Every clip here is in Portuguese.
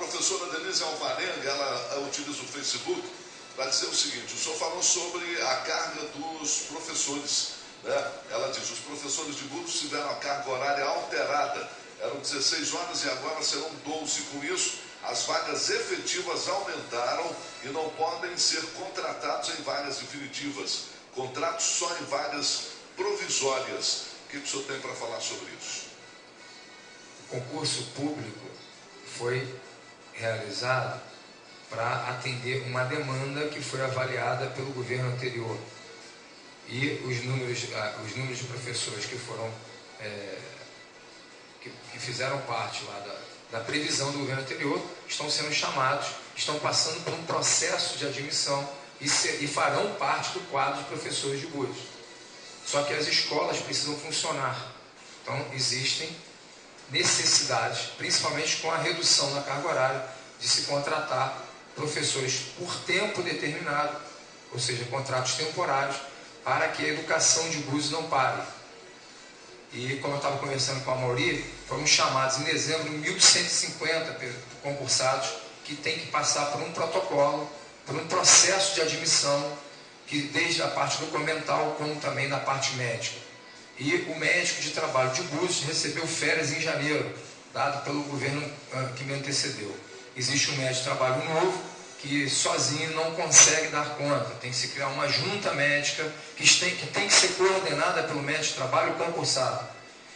professora Denise Alvarenga, ela utiliza o Facebook para dizer o seguinte: o senhor falou sobre a carga dos professores, né? Ela diz: os professores de Búzios tiveram a carga horária alterada, eram 16 horas e agora serão 12. Com isso, as vagas efetivas aumentaram e não podem ser contratados em vagas definitivas, contratos só em vagas provisórias. O que o senhor tem para falar sobre isso? O concurso público foi realizado para atender uma demanda que foi avaliada pelo governo anterior. E os números de professores que foram que fizeram parte lá da previsão do governo anterior estão sendo chamados, estão passando por um processo de admissão e farão parte do quadro de professores de Búzios. Só que as escolas precisam funcionar. Então, existem necessidades, principalmente com a redução da carga horária, de se contratar professores por tempo determinado, ou seja, contratos temporários, para que a educação de Búzios não pare. E como eu estava conversando com a Mauri, foram chamados em dezembro 1.150 concursados que têm que passar por um protocolo, por um processo de admissão, que desde a parte documental como também da parte médica. E o médico de trabalho de Búzios recebeu férias em janeiro, dado pelo governo que me antecedeu. Existe um médico de trabalho novo que sozinho não consegue dar conta. Tem que se criar uma junta médica que tem que ser coordenada pelo médico de trabalho concursado.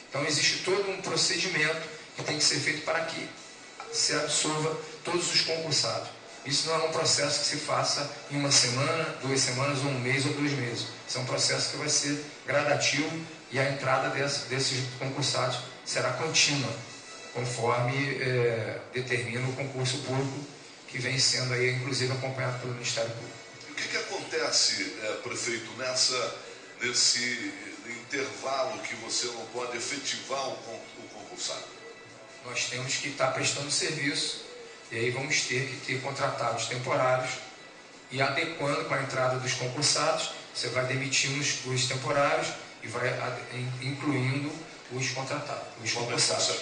Então existe todo um procedimento que tem que ser feito para que se absorva todos os concursados. Isso não é um processo que se faça em uma semana, 2 semanas, ou 1 mês ou 2 meses. Isso é um processo que vai ser gradativo e a entrada desses concursados será contínua, conforme determina o concurso público, que vem sendo aí, inclusive, acompanhado pelo Ministério Público. E o que acontece, prefeito, nesse intervalo que você não pode efetivar o concursado? Nós temos que estar prestando serviço, e aí vamos ter que ter contratados temporários, e adequando com a entrada dos concursados, você vai demitindo os temporários e vai incluindo os contratados, os concursados.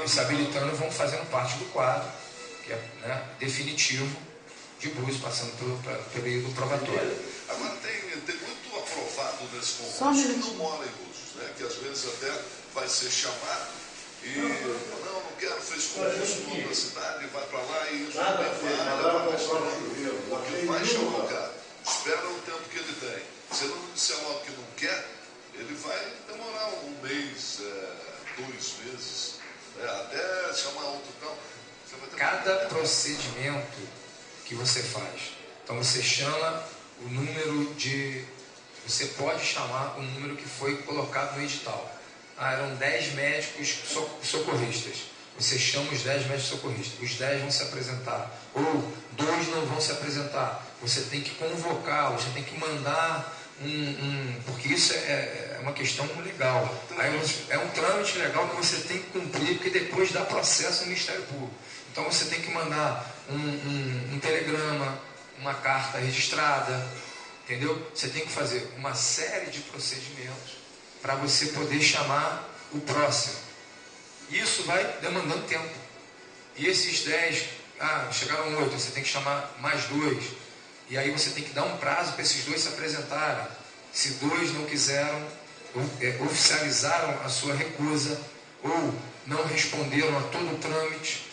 Se habilitando, vão fazendo parte do quadro, que é definitivo de Búzios, passando pelo período probatório. Agora, tem muito aprovado nesse concurso que não mora em Búzios, né? Que às vezes até vai ser chamado e não quero, fez concurso em outra cidade, vai para lá e isso não vai mais porque vai chamar o cara. Espera o tempo que ele tem. Se ele não disser logo que não quer, ele vai demorar 1 mês, 2 meses, até chamar outro campo. Cada procedimento que você faz, então você chama o número de... Você pode chamar o número que foi colocado no edital. Eram 10 médicos socorristas. Você chama os 10 médicos socorristas. Os 10 vão se apresentar. Ou 2 não vão se apresentar. Você tem que convocá-los, você tem que mandar porque isso é uma questão legal. É um trâmite legal que você tem que cumprir, porque depois dá processo no Ministério Público. Então você tem que mandar um telegrama, uma carta registrada, entendeu? Você tem que fazer uma série de procedimentos para você poder chamar o próximo. Isso vai demandando tempo. E esses 10, chegaram 8, você tem que chamar mais 2. E aí você tem que dar um prazo para esses 2 se apresentarem. Se 2 não quiseram, oficializaram a sua recusa, ou não responderam a todo o trâmite,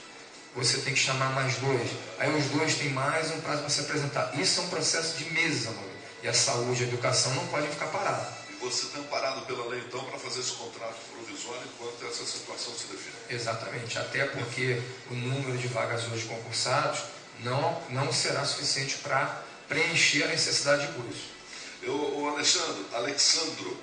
você tem que chamar mais 2. Aí os 2 têm mais um prazo para se apresentar. Isso é um processo de meses, amor. E a saúde e a educação não podem ficar parados. E você está amparado pela lei, então, para fazer esse contrato provisório enquanto essa situação se define? Exatamente. Até porque o número de vagas hoje concursados não será suficiente para preencher a necessidade de Búzios. Alexandro,